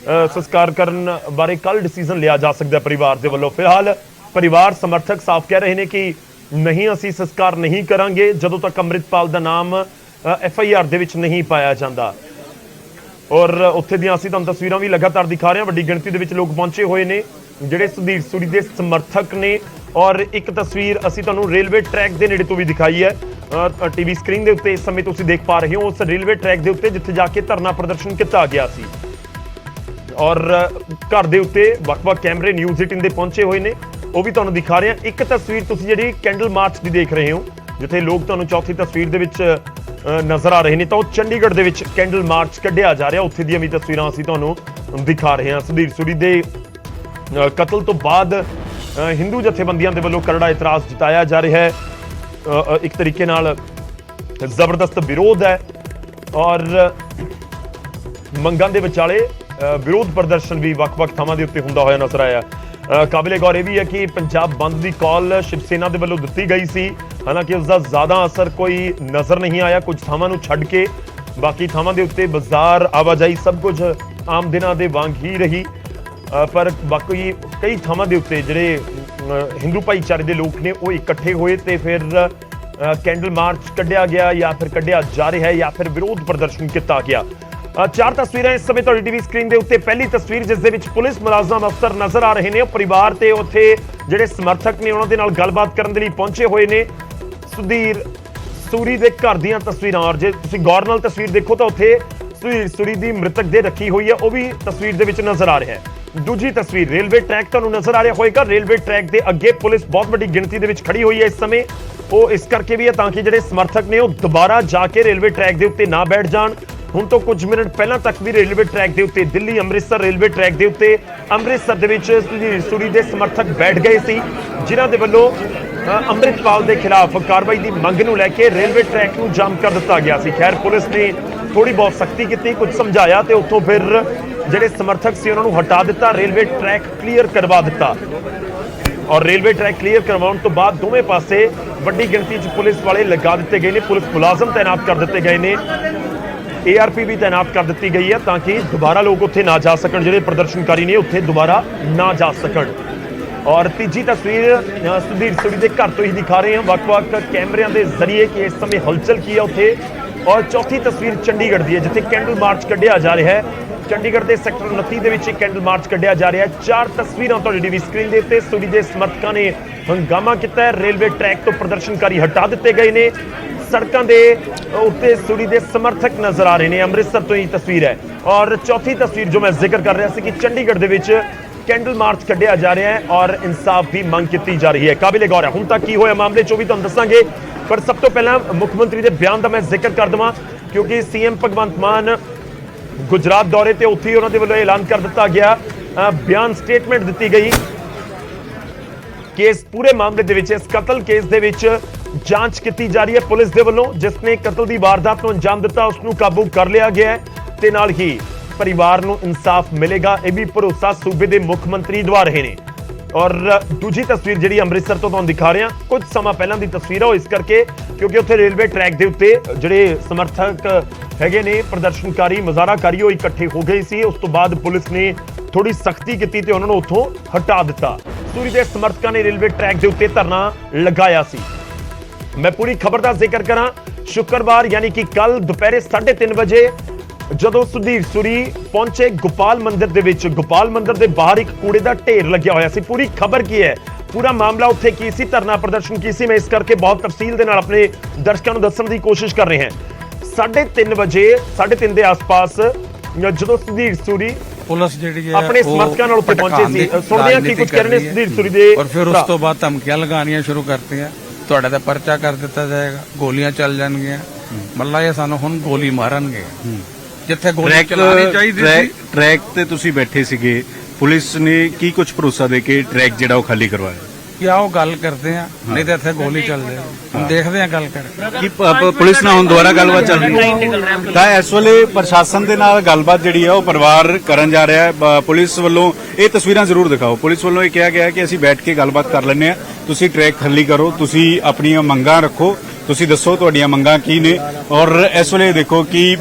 ਕਰਨ ਬਾਰੇ ਕੱਲ ਡਿਸੀਜਨ ਲਿਆ ਜਾ ਸਕਦਾ ਪਰਿਵਾਰ ਦੇ ਵੱਲੋਂ। ਫਿਲਹਾਲ ਪਰਿਵਾਰ ਸਮਰਥਕ ਸਾਫ਼ ਕਹਿ ਰਹੇ ਨੇ ਕਿ ਨਹੀਂ, ਅਸੀਂ ਸੰਸਕਾਰ ਨਹੀਂ ਕਰਾਂਗੇ ਜਦੋਂ ਤੱਕ ਅੰਮ੍ਰਿਤਪਾਲ ਦਾ ਨਾਮ FIR ਦੇ ਵਿੱਚ ਨਹੀਂ ਪਾਇਆ ਜਾਂਦਾ। ਔਰ ਉੱਥੇ ਦੀਆਂ ਅਸੀਂ ਤੁਹਾਨੂੰ ਤਸਵੀਰਾਂ ਵੀ ਲਗਾਤਾਰ ਦਿਖਾ ਰਹੇ ਹਾਂ, ਵੱਡੀ ਗਿਣਤੀ ਦੇ ਵਿੱਚ ਲੋਕ ਪਹੁੰਚੇ ਹੋਏ ਨੇ ਜਿਹੜੇ ਸੁਧੀਰ ਸੂਰੀ ਦੇ ਸਮਰਥਕ ਨੇ। ਔਰ ਇੱਕ ਤਸਵੀਰ ਅਸੀਂ ਤੁਹਾਨੂੰ ਰੇਲਵੇ ਟਰੈਕ ਦੇ ਨੇੜੇ ਤੋਂ ਵੀ ਦਿਖਾਈ ਹੈ ਟੀਵੀ ਸਕਰੀਨ ਦੇ ਉੱਤੇ। ਇਸ ਸਮੇਂ ਤੁਸੀਂ ਦੇਖ ਪਾ ਰਹੇ ਹੋ ਉਸ ਰੇਲਵੇ ਟਰੈਕ ਦੇ ਉੱਤੇ ਜਿੱਥੇ ਜਾ ਕੇ ਧਰਨਾ ਪ੍ਰਦਰਸ਼ਨ ਕੀਤਾ ਗਿਆ ਸੀ। ਔਰ ਘਰ ਦੇ ਉੱਤੇ ਵੱਖ-ਵੱਖ ਕੈਮਰੇ ਨਿਊਜ਼ 18 ਦੇ ਪਹੁੰਚੇ ਹੋਏ ਨੇ, ਉਹ ਵੀ ਤੁਹਾਨੂੰ ਦਿਖਾ ਰਹੇ ਹਾਂ। ਇੱਕ ਤਸਵੀਰ ਤੁਸੀਂ ਜਿਹੜੀ ਕੈਂਡਲ ਮਾਰਚ ਦੀ ਦੇਖ ਰਹੇ ਹੋ, ਜਿੱਥੇ ਲੋਕ ਤੁਹਾਨੂੰ ਚੌਥੀ ਤਸਵੀਰ ਦੇ ਵਿੱਚ ਨਜ਼ਰ ਆ ਰਹੇ ਨੇ, ਤਾਂ ਉਹ ਚੰਡੀਗੜ੍ਹ ਦੇ ਵਿੱਚ ਕੈਂਡਲ ਮਾਰਚ ਕੱਢਿਆ ਜਾ ਰਿਹਾ। ਉੱਥੇ ਦੀਆਂ ਵੀ ਤਸਵੀਰਾਂ ਅਸੀਂ ਤੁਹਾਨੂੰ ਦਿਖਾ ਰਹੇ ਹਾਂ। ਸੁਧੀਰ ਸੂਰੀ ਦੇ ਕਤਲ ਤੋਂ ਬਾਅਦ ਹਿੰਦੂ ਜਥੇਬੰਦੀਆਂ ਦੇ ਵੱਲੋਂ ਕਰੜਾ ਇਤਰਾਜ਼ ਜਤਾਇਆ ਜਾ ਰਿਹਾ ਹੈ, ਇੱਕ ਤਰੀਕੇ ਨਾਲ ਜ਼ਬਰਦਸਤ ਵਿਰੋਧ ਹੈ। ਔਰ ਮੰਗਾਂ ਦੇ ਵਿਚਾਲੇ ਵਿਰੋਧ ਪ੍ਰਦਰਸ਼ਨ ਵੀ ਵੱਖ-ਵੱਖ ਥਾਵਾਂ ਦੇ ਉੱਤੇ ਹੁੰਦਾ ਹੋਇਆ ਨਜ਼ਰ ਆਇਆ। ਕਾਬਿਲੇ ਗੌਰ ਇਹ ਵੀ ਹੈ ਕਿ ਪੰਜਾਬ ਬੰਦ ਦੀ ਕਾਲ ਸ਼ਿਵ ਸੈਨਾ ਦੇ ਵੱਲੋਂ ਦਿੱਤੀ ਗਈ ਸੀ, ਹਾਲਾਂਕਿ ਉਸ ਦਾ ਜ਼ਿਆਦਾ ਅਸਰ ਕੋਈ ਨਜ਼ਰ ਨਹੀਂ ਆਇਆ। ਕੁਝ ਥਾਵਾਂ ਨੂੰ ਛੱਡ ਕੇ ਬਾਕੀ ਥਾਵਾਂ ਦੇ ਉੱਤੇ ਬਾਜ਼ਾਰ, ਆਵਾਜਾਈ ਸਭ ਕੁਝ ਆਮ ਦਿਨਾਂ ਦੇ ਵਾਂਗ ਹੀ ਰਹੀ। ਪਰ ਬਾਕੀ ਕਈ ਥਾਵਾਂ ਦੇ ਉੱਤੇ ਜਿਹੜੇ ਹਿੰਦੂ ਭਾਈਚਾਰੇ ਦੇ ਲੋਕ ਨੇ ਉਹ ਇਕੱਠੇ ਹੋਏ ਤੇ ਫਿਰ ਕੈਂਡਲ ਮਾਰਚ ਕੱਢਿਆ ਗਿਆ, ਜਾਂ ਫਿਰ ਕੱਢਿਆ ਜਾ ਰਿਹਾ ਹੈ, ਜਾਂ ਫਿਰ ਵਿਰੋਧ ਪ੍ਰਦਰਸ਼ਨ ਕੀਤਾ ਗਿਆ। ਚਾਰ ਤਸਵੀਰਾਂ ਇਸ ਸਮੇਂ ਤੁਹਾਡੀ ਟੀਵੀ ਸਕਰੀਨ ਦੇ ਉੱਤੇ। ਪਹਿਲੀ ਤਸਵੀਰ ਜਿਸ ਦੇ ਵਿੱਚ ਪੁਲਿਸ ਮੁਲਾਜ਼ਮ ਅਫਸਰ ਨਜ਼ਰ ਆ ਰਹੇ ਨੇ, ਉਹ ਪਰਿਵਾਰ ਤੇ ਉੱਥੇ ਜਿਹੜੇ ਸਮਰਥਕ ਨੇ ਉਹਨਾਂ ਦੇ ਨਾਲ ਗੱਲਬਾਤ ਕਰਨ ਦੇ ਲਈ ਪਹੁੰਚੇ ਹੋਏ ਨੇ। ਸੁਧੀਰ ਸੂਰੀ ਦੇ ਘਰ ਦੀਆਂ ਤਸਵੀਰਾਂ, ਔਰ ਜੇ ਤੁਸੀਂ ਗੌਰ ਨਾਲ ਤਸਵੀਰ ਦੇਖੋ ਤਾਂ ਉੱਥੇ ਸੁਧੀਰ ਸੂਰੀ ਦੀ ਮ੍ਰਿਤਕ ਦੇ ਰੱਖੀ ਹੋਈ ਹੈ, ਉਹ ਵੀ ਤਸਵੀਰ ਦੇ ਵਿੱਚ ਨਜ਼ਰ ਆ ਰਿਹਾ ਹੈ। ਦੂਜੀ ਤਸਵੀਰ ਰੇਲਵੇ ਟਰੈਕ ਤੁਹਾਨੂੰ ਨਜ਼ਰ ਆ ਰਿਹਾ ਹੋਏਗਾ। ਰੇਲਵੇ ਟਰੈਕ ਦੇ ਅੱਗੇ ਪੁਲਿਸ ਬਹੁਤ ਵੱਡੀ ਗਿਣਤੀ ਦੇ ਵਿੱਚ ਖੜੀ ਹੋਈ ਹੈ ਇਸ ਸਮੇਂ। ਉਹ ਇਸ ਕਰਕੇ ਵੀ ਹੈ ਤਾਂ ਕਿ ਜਿਹੜੇ ਸਮਰਥਕ ਨੇ ਉਹ ਦੁਬਾਰਾ ਜਾ ਕੇ ਰੇਲਵੇ ਟਰੈਕ ਦੇ ਉੱਤੇ ਨਾ ਬੈਠ ਜਾਣ। ਹੁਣ ਤੋਂ ਕੁਝ ਮਿੰਟ ਪਹਿਲਾਂ ਤੱਕ ਵੀ ਰੇਲਵੇ ਟਰੈਕ ਦੇ ਉੱਤੇ ਦਿੱਲੀ ਅੰਮ੍ਰਿਤਸਰ ਰੇਲਵੇ ਟਰੈਕ ਦੇ ਉੱਤੇ ਅੰਮ੍ਰਿਤਸਰ ਦੇ ਵਿੱਚ ਸੁਧੀਰ ਸੂਰੀ ਦੇ ਸਮਰਥਕ ਬੈਠ ਗਏ ਸੀ, ਜਿਨ੍ਹਾਂ ਦੇ ਵੱਲੋਂ ਅੰਮ੍ਰਿਤਪਾਲ ਦੇ ਖਿਲਾਫ ਕਾਰਵਾਈ ਦੀ ਮੰਗ ਨੂੰ ਲੈ ਕੇ ਰੇਲਵੇ ਟਰੈਕ ਨੂੰ ਜਾਮ ਕਰ ਦਿੱਤਾ ਗਿਆ ਸੀ। ਖੈਰ ਪੁਲਿਸ ਨੇ ਥੋੜੀ ਬਹੁਤ ਸਖਤੀ ਕੀਤੀ, ਕੁਝ ਸਮਝਾਇਆ ਤੇ ਉੱਥੋਂ ਫਿਰ ਜਿਹੜੇ ਸਮਰਥਕ ਸੀ ਉਹਨਾਂ ਨੂੰ ਹਟਾ ਦਿੱਤਾ, ਰੇਲਵੇ ਟਰੈਕ ਕਲੀਅਰ ਕਰਵਾ ਦਿੱਤਾ। ਔਰ ਰੇਲਵੇ ਟਰੈਕ ਕਲੀਅਰ ਕਰਵਾਉਣ ਤੋਂ ਬਾਅਦ ਦੋਵੇਂ ਪਾਸੇ ਵੱਡੀ ਗਿਣਤੀ 'ਚ ਪੁਲਿਸ ਵਾਲੇ ਲਗਾ ਦਿੱਤੇ ਗਏ ਨੇ, ਪੁਲਿਸ ਮੁਲਾਜ਼ਮ ਤੈਨਾਤ ਕਰ ਦਿੱਤੇ ਗਏ ਨੇ, ARP ਵੀ ਤੈਨਾਤ ਕਰ ਦਿੱਤੀ ਗਈ ਹੈ ਤਾਂ ਕਿ ਦੁਬਾਰਾ ਲੋਕ ਉੱਥੇ ਨਾ ਜਾ ਸਕਣ, ਜਿਹੜੇ ਪ੍ਰਦਰਸ਼ਨਕਾਰੀ ਨੇ ਉੱਥੇ ਦੁਬਾਰਾ ਨਾ ਜਾ ਸਕਣ। ਔਰ ਤੀਜੀ ਤਸਵੀਰ ਸੁਧੀਰ ਸੂਰੀ ਦੇ ਘਰ ਤੋਂ ਹੀ ਦਿਖਾ ਰਹੇ ਹਾਂ ਵੱਖ-ਵੱਖ ਕੈਮਰਿਆਂ ਦੇ ਜ਼ਰੀਏ ਕਿ ਇਸ ਸਮੇਂ ਹਲਚਲ ਕੀ ਹੈ ਉੱਥੇ। ਔਰ ਚੌਥੀ ਤਸਵੀਰ ਚੰਡੀਗੜ੍ਹ ਦੀ ਹੈ ਜਿੱਥੇ ਕੈਂਡਲ ਮਾਰਚ ਕੱਢਿਆ ਜਾ ਰਿਹਾ ਹੈ। ਚੰਡੀਗੜ੍ਹ ਦੇ ਸੈਕਟਰ 29 ਦੇ ਵਿੱਚ ਕੈਂਡਲ ਮਾਰਚ ਕੱਢਿਆ ਜਾ ਰਿਹਾ ਹੈ। ਚਾਰ ਤਸਵੀਰਾਂ ਤੁਹਾਡੀ ਟੀਵੀ ਸਕਰੀਨ ਦੇ ਉੱਤੇ। ਸੂਰੀ ਦੇ ਸਮਰਥਕਾਂ ਨੇ ਹੰਗਾਮਾ ਕੀਤਾ ਹੈ, ਰੇਲਵੇ ਟਰੈਕ ਤੋਂ ਪ੍ਰਦਰਸ਼ਨਕਾਰੀ ਹਟਾ ਦਿੱਤੇ ਗਏ ਨੇ, ਸੜਕਾਂ ਦੇ ਉੱਤੇ ਸੂਰੀ ਦੇ ਸਮਰਥਕ ਨਜ਼ਰ ਆ ਰਹੇ ਨੇ। ਅੰਮ੍ਰਿਤਸਰ ਤੋਂ ਹੀ ਤਸਵੀਰ ਹੈ। ਔਰ ਚੌਥੀ ਤਸਵੀਰ ਜੋ ਮੈਂ ਜ਼ਿਕਰ ਕਰ ਰਿਹਾ ਸੀ ਕਿ ਚੰਡੀਗੜ੍ਹ ਦੇ ਵਿੱਚ ਕੈਂਡਲ ਮਾਰਚ ਕੱਢਿਆ ਜਾ ਰਿਹਾ ਹੈ ਔਰ ਇਨਸਾਫ ਦੀ ਮੰਗ ਕੀਤੀ ਜਾ ਰਹੀ ਹੈ। ਕਾਬਿਲੇ ਗੌਰ ਹੈ ਹੁਣ ਤੱਕ ਕੀ ਹੋਇਆ ਮਾਮਲੇ 'ਚ ਉਹ ਵੀ ਤੁਹਾਨੂੰ ਦੱਸਾਂਗੇ, ਪਰ ਸਭ ਤੋਂ ਪਹਿਲਾਂ ਮੁੱਖ ਮੰਤਰੀ ਦੇ ਬਿਆਨ ਦਾ ਮੈਂ ਜ਼ਿਕਰ ਕਰ ਦਵਾਂ ਕਿਉਂਕਿ CM ਭਗਵੰਤ ਮਾਨ ਗੁਜਰਾਤ ਦੌਰੇ ਤੇ ਉੱਥੇ ਉਹਨਾਂ ਦੇ ਵੱਲੋਂ ਐਲਾਨ ਕਰ ਦਿੱਤਾ ਗਿਆ, ਬਿਆਨ ਸਟੇਟਮੈਂਟ ਦਿੱਤੀ ਗਈ ਕਿ ਇਸ ਪੂਰੇ ਮਾਮਲੇ ਦੇ ਵਿੱਚ, ਇਸ ਕਤਲ ਕੇਸ ਦੇ ਵਿੱਚ ਜਾਂਚ ਕੀਤੀ ਜਾ ਰਹੀ ਹੈ ਪੁਲਿਸ ਦੇ ਵੱਲੋਂ। ਜਿਸ ਨੇ ਕਤਲ ਦੀ ਵਾਰਦਾਤ ਨੂੰ ਅੰਜਾਮ ਦਿੱਤਾ ਉਸ ਨੂੰ ਕਾਬੂ ਕਰ ਲਿਆ ਗਿਆ ਹੈ ਤੇ ਨਾਲ ਹੀ ਪਰਿਵਾਰ ਨੂੰ ਇਨਸਾਫ ਮਿਲੇਗਾ, ਇਹ ਵੀ ਭਰੋਸਾ ਸੂਬੇ ਦੇ ਮੁੱਖ ਮੰਤਰੀ ਦਵਾ ਰਹੇ ਨੇ। ਔਰ ਦੂਜੀ ਤਸਵੀਰ ਜਿਹੜੀ ਅੰਮ੍ਰਿਤਸਰ ਤੋਂ ਤੁਹਾਨੂੰ ਦਿਖਾ ਰਿਹਾ, ਕੁਝ ਸਮਾਂ ਪਹਿਲਾਂ ਦੀ ਤਸਵੀਰ ਹੈ, ਉਹ ਇਸ ਕਰਕੇ ਕਿਉਂਕਿ ਉੱਥੇ ਰੇਲਵੇ ਟਰੈਕ ਦੇ ਉੱਤੇ ਜਿਹੜੇ ਸਮਰਥਕ ਹੈਗੇ ਨੇ, ਪ੍ਰਦਰਸ਼ਨਕਾਰੀ, ਮੁਜ਼ਾਹਰਾਕਾਰੀ, ਉਹ ਇਕੱਠੇ ਹੋ ਗਏ ਸੀ। ਉਸ ਤੋਂ ਬਾਅਦ ਪੁਲਿਸ ਨੇ ਥੋੜੀ ਸਖਤੀ ਕੀਤੀ ਤੇ ਉਹਨਾਂ ਨੂੰ ਉੱਥੋਂ ਹਟਾ ਦਿੱਤਾ। ਸੂਰੀ ਦੇ ਸਮਰਥਕਾਂ ਨੇ ਰੇਲਵੇ ਟਰੈਕ ਦੇ ਉੱਤੇ ਧਰਨਾ ਲਗਾਇਆ ਸੀ। ਮੈਂ ਪੂਰੀ ਖਬਰ ਦਾ ਜ਼ਿਕਰ ਕਰਾਂ, ਸ਼ੁੱਕਰਵਾਰ ਯਾਨੀ ਕਿ ਕੱਲ ਦੁਪਹਿਰੇ 3:30 ਵਜੇ ਜਦੋਂ ਸੁਧੀਰ ਸੂਰੀ ਪਹੁੰਚੇ ਗੋਪਾਲ ਮੰਦਿਰ ਦੇ ਵਿੱਚ, ਗੋਪਾਲ ਮੰਦਿਰ ਦੇ ਬਾਹਰ ਇੱਕ ਕੂੜੇ ਦਾ ਢੇਰ ਲੱਗਿਆ ਹੋਇਆ ਸੀ। ਪੂਰੀ ਖਬਰ ਕੀ ਹੈ, ਪੂਰਾ ਮਾਮਲਾ ਉੱਥੇ ਕੀ ਸੀ, ਧਰਨਾ ਪ੍ਰਦਰਸ਼ਨ ਕੀ ਸੀ, ਮੈਂ ਇਸ ਕਰਕੇ ਬਹੁਤ ਤਫਸੀਲ ਦੇ ਨਾਲ ਆਪਣੇ ਦਰਸ਼ਕਾਂ ਨੂੰ ਦੱਸਣ ਦੀ ਕੋਸ਼ਿਸ਼ ਕਰ ਰਹੇ ਹਾਂ। 3:30 ਵਜੇ 3:30 ਦੇ ਆਸ-ਪਾਸ ਜਦੋਂ ਸੁਧੀਰ ਸੂਰੀ पुलिस जी है ਆਪਣੇ ਸਮਰਥਕਾਂ ਨਾਲ ਉੱਥੇ ਪਹੁੰਚੇ ਸੀ, ਸੁਣਦੇ ਹਾਂ ਕੀ ਕੁਝ ਕਹਿ ਰਹੇ ਨੇ ਸੁਧੀਰ ਸੂਰੀ ਦੇ। और फिर उस तो बाद धमकियां लगानियां शुरू करती हैं, ਤੁਹਾਡੇ ਤੇ ਪਰਚਾ ਕਰ ਦਿੱਤਾ ਜਾਏਗਾ, ਗੋਲੀਆਂ ਚੱਲ ਜਾਣਗੀਆਂ। ਮੱਲਾ ਇਹ ਸਾਨੂੰ ਹੁਣ ਗੋਲੀ ਮਾਰਨਗੇ ਜਿੱਥੇ ਗੋਲੀ ਚਲਾਣੀ ਚਾਹੀਦੀ ਸੀ। ਟਰੈਕ ਤੇ ਤੁਸੀਂ ਬੈਠੇ ਸੀਗੇ, ਪੁਲਿਸ ਨੇ ਕੀ ਕੁਝ ਭਰੋਸਾ ਦੇ ਕੇ ਟਰੈਕ ਜਿਹੜਾ ਉਹ ਖਾਲੀ ਕਰਵਾਇਆ? ਕਿ ਆਓ ਗੱਲ ਕਰਦੇ ਆ, ਨਹੀਂ ਤਾਂ ਇੱਥੇ ਗੋਲੀ ਚੱਲ ਜਾਏਗੀ। ਹੁਣ ਦੇਖਦੇ ਆ ਗੱਲ ਕਰ ਕੀ ਪੁਲਿਸ ਨਾਲ ਹੁਣ ਦੁਬਾਰਾ ਗੱਲਬਾਤ ਚੱਲ ਰਹੀ ਹੈ? ਤਾਂ ਇਸ ਵੇਲੇ ਪ੍ਰਸ਼ਾਸਨ ਦੇ ਨਾਲ ਗੱਲਬਾਤ ਜਿਹੜੀ ਹੈ ਉਹ ਪਰਿਵਾਰ ਕਰਨ ਜਾ ਰਿਹਾ ਹੈ। ਪੁਲਿਸ ਵੱਲੋਂ ਇਹ ਤਸਵੀਰਾਂ ਜ਼ਰੂਰ ਦਿਖਾਓ। ਪੁਲਿਸ ਵੱਲੋਂ ਇਹ ਕਿਹਾ ਗਿਆ ਹੈ ਕਿ ਅਸੀਂ ਬੈਠ ਕੇ ਗੱਲਬਾਤ ਕਰ ਲੈਂਦੇ ਆ, ਤੁਸੀਂ ਟਰੈਕ ਖਾਲੀ ਕਰੋ, ਤੁਸੀਂ ਆਪਣੀਆਂ ਮੰਗਾਂ ਰੱਖੋ, ਤੁਸੀਂ ਦੱਸੋ ਤੁਹਾਡੀਆਂ ਮੰਗਾਂ ਕੀ ਨੇ। ਔਰ ਇਸ ਵੇਲੇ ਦੇਖੋ ਕਿ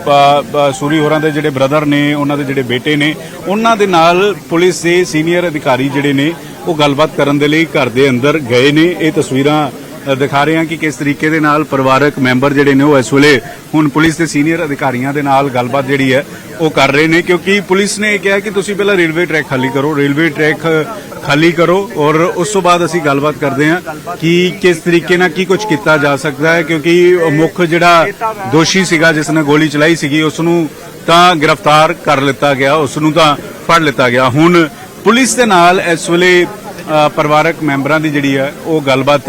ਸੂਰੀ ਹੋਰਾਂ ਦੇ ਜਿਹੜੇ ਬ੍ਰਦਰ ਨੇ, ਉਹਨਾਂ ਦੇ ਜਿਹੜੇ ਬੇਟੇ ਨੇ, ਉਹਨਾਂ ਦੇ ਨਾਲ ਪੁਲਿਸ ਦੇ ਸੀਨੀਅਰ ਅਧਿਕਾਰੀ ਜਿਹੜੇ ਨੇ ਉਹ ਗੱਲਬਾਤ ਕਰਨ ਦੇ ਲਈ ਘਰ ਦੇ ਅੰਦਰ ਗਏ ਨੇ। ਇਹ ਤਸਵੀਰਾਂ ਦਿਖਾ ਰਹੇ ਹਾਂ ਕਿ ਕਿਸ ਤਰੀਕੇ ਦੇ ਨਾਲ ਪਰਿਵਾਰਕ ਮੈਂਬਰ ਜਿਹੜੇ ਨੇ ਉਹ ਇਸ ਵੇਲੇ ਹੁਣ ਪੁਲਿਸ ਦੇ ਸੀਨੀਅਰ ਅਧਿਕਾਰੀਆਂ ਦੇ ਨਾਲ ਗੱਲਬਾਤ ਜਿਹੜੀ ਹੈ ਉਹ ਕਰ ਰਹੇ ਨੇ, ਕਿਉਂਕਿ ਪੁਲਿਸ ਨੇ ਇਹ ਕਿਹਾ ਕਿ ਤੁਸੀਂ ਪਹਿਲਾਂ ਰੇਲਵੇ ਟਰੈਕ ਖਾਲੀ ਕਰੋ, ਰੇਲਵੇ ਟਰੈਕ ਖਾਲੀ ਕਰੋ ਔਰ ਉਸ ਤੋਂ ਬਾਅਦ ਅਸੀਂ ਗੱਲਬਾਤ ਕਰਦੇ ਹਾਂ ਕਿ ਕਿਸ ਤਰੀਕੇ ਨਾਲ ਕੀ ਕੁਝ ਕੀਤਾ ਜਾ ਸਕਦਾ ਹੈ। ਕਿਉਂਕਿ ਮੁੱਖ ਜਿਹੜਾ ਦੋਸ਼ੀ ਸੀਗਾ ਜਿਸ ਨੇ ਗੋਲੀ ਚਲਾਈ ਸੀਗੀ ਉਸ ਨੂੰ ਤਾਂ ਗ੍ਰਿਫਤਾਰ ਕਰ ਲਿੱਤਾ ਗਿਆ, ਉਸ ਨੂੰ ਤਾਂ ਫੜ ਲਿੱਤਾ ਗਿਆ। ਹੁਣ ਪੁਲਿਸ ਦੇ ਨਾਲ ਇਸ ਵੇਲੇ ਪਰਿਵਾਰਕ ਮੈਂਬਰਾਂ ਦੀ ਜਿਹੜੀ ਹੈ ਉਹ ਗੱਲਬਾਤ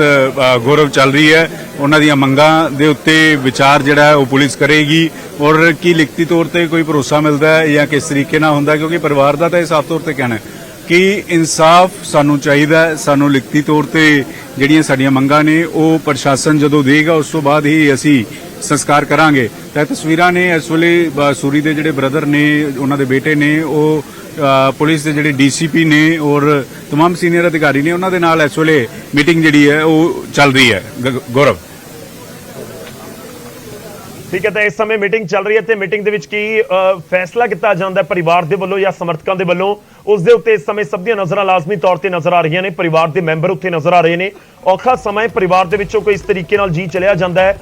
ਗੌਰਵ ਚੱਲ ਰਹੀ ਹੈ। ਉਹਨਾਂ ਦੀਆਂ ਮੰਗਾਂ ਦੇ ਉੱਤੇ ਵਿਚਾਰ ਜਿਹੜਾ ਹੈ ਉਹ ਪੁਲਿਸ ਕਰੇਗੀ ਔਰ ਕੀ ਲਿਖਤੀ ਤੌਰ ਤੇ ਕੋਈ ਭਰੋਸਾ ਮਿਲਦਾ ਹੈ ਜਾਂ ਕਿਸ ਤਰੀਕੇ ਨਾਲ ਹੁੰਦਾ, ਕਿਉਂਕਿ ਪਰਿਵਾਰ ਦਾ ਤਾਂ ਇਹ ਸਾਫ਼ ਤੌਰ ਤੇ ਕਹਿਣਾ ਹੈ ਕਿ ਇਨਸਾਫ ਸਾਨੂੰ ਚਾਹੀਦਾ ਹੈ, ਸਾਨੂੰ ਲਿਖਤੀ ਤੌਰ ਤੇ ਜਿਹੜੀਆਂ ਸਾਡੀਆਂ ਮੰਗਾਂ ਨੇ ਉਹ ਪ੍ਰਸ਼ਾਸਨ ਜਦੋਂ ਦੇਗਾ ਉਸ ਤੋਂ ਬਾਅਦ ਹੀ ਅਸੀਂ ਸੰਸਕਾਰ ਕਰਾਂਗੇ। ਤਾਂ ਤਸਵੀਰਾਂ ਨੇ ਇਸ ਵੇਲੇ ਸੂਰੀ ਦੇ ਜਿਹੜੇ ਬ੍ਰਦਰ ਨੇ, ਉਹਨਾਂ ਦੇ ਬੇਟੇ ਨੇ, ਉਹ ਪੁਲਿਸ ਦੇ ਜਿਹੜੇ ਡੀਸੀਪੀ ਨੇ ਔਰ तमाम ਸੀਨੀਅਰ ਅਧਿਕਾਰੀ ਨੇ, ਉਹਨਾਂ ਦੇ ਨਾਲ ਇਸ ਵੇਲੇ ਮੀਟਿੰਗ ਜਿਹੜੀ ਹੈ ਉਹ ਚੱਲ ਰਹੀ ਹੈ। ਗੌਰਵ ਠੀਕ ਹੈ, ਤਾਂ ਇਸ ਸਮੇਂ ਮੀਟਿੰਗ ਚੱਲ ਰਹੀ ਹੈ ਤੇ ਮੀਟਿੰਗ ਦੇ ਵਿੱਚ ਕੀ ਫੈਸਲਾ ਕੀਤਾ ਜਾਂਦਾ ਪਰਿਵਾਰ ਦੇ ਵੱਲੋਂ ਜਾਂ ਸਮਰਥਕਾਂ ਦੇ ਵੱਲੋਂ, ਉਸ ਦੇ ਉੱਤੇ ਇਸ ਸਮੇਂ ਸਭ ਦੀਆਂ ਨਜ਼ਰਾਂ ਲਾਜ਼ਮੀ ਤੌਰ ਤੇ ਨਜ਼ਰ ਆ ਰਹੀਆਂ ਨੇ। ਪਰਿਵਾਰ ਦੇ ਮੈਂਬਰ ਉੱਥੇ ਨਜ਼ਰ ਆ ਰਹੇ ਨੇ। ਔਖਾ ਸਮਾਂ ਪਰਿਵਾਰ ਦੇ ਵਿੱਚੋਂ ਕੋਈ ਇਸ ਤਰੀਕੇ ਨਾਲ ਜੀ ਚਲਿਆ ਜਾਂਦਾ ਹੈ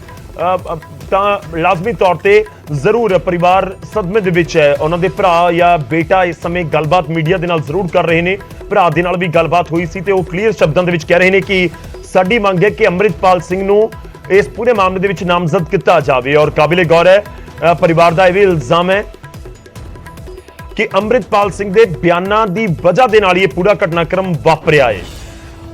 ਤਾਂ ਲਾਜ਼ਮੀ ਤੌਰ ਤੇ ਜ਼ਰੂਰ ਪਰਿਵਾਰ ਸਦਮੇ ਦੇ ਵਿੱਚ ਹੈ। ਉਹਨਾਂ ਦੇ ਭਰਾ ਜਾਂ ਬੇਟਾ ਇਸ ਸਮੇਂ ਗੱਲਬਾਤ ਮੀਡੀਆ ਦੇ ਨਾਲ ਜ਼ਰੂਰ ਕਰ ਰਹੇ ਨੇ। ਭਰਾ ਦੇ ਨਾਲ ਵੀ ਗੱਲਬਾਤ ਹੋਈ ਸੀ ਤੇ ਉਹ ਕਲੀਅਰ ਸ਼ਬਦਾਂ ਦੇ ਵਿੱਚ ਕਹਿ ਰਹੇ ਨੇ ਕਿ ਸਾਡੀ ਮੰਗ ਹੈ ਕਿ ਅੰਮ੍ਰਿਤਪਾਲ ਸਿੰਘ ਨੂੰ ਇਸ ਪੂਰੇ ਮਾਮਲੇ ਦੇ ਵਿੱਚ ਨਾਮਜ਼ਦ ਕੀਤਾ ਜਾਵੇ। ਔਰ ਕਾਬਿਲੇ ਗੌਰ ਹੈ ਪਰਿਵਾਰ ਦਾ ਇਹ ਵੀ ਇਲਜ਼ਾਮ ਹੈ ਕਿ ਅੰਮ੍ਰਿਤਪਾਲ ਸਿੰਘ ਦੇ ਬਿਆਨਾਂ ਦੀ ਵਜ੍ਹਾ ਦੇ ਨਾਲ ਇਹ ਪੂਰਾ ਘਟਨਾਕ੍ਰਮ ਵਾਪਰਿਆ ਹੈ।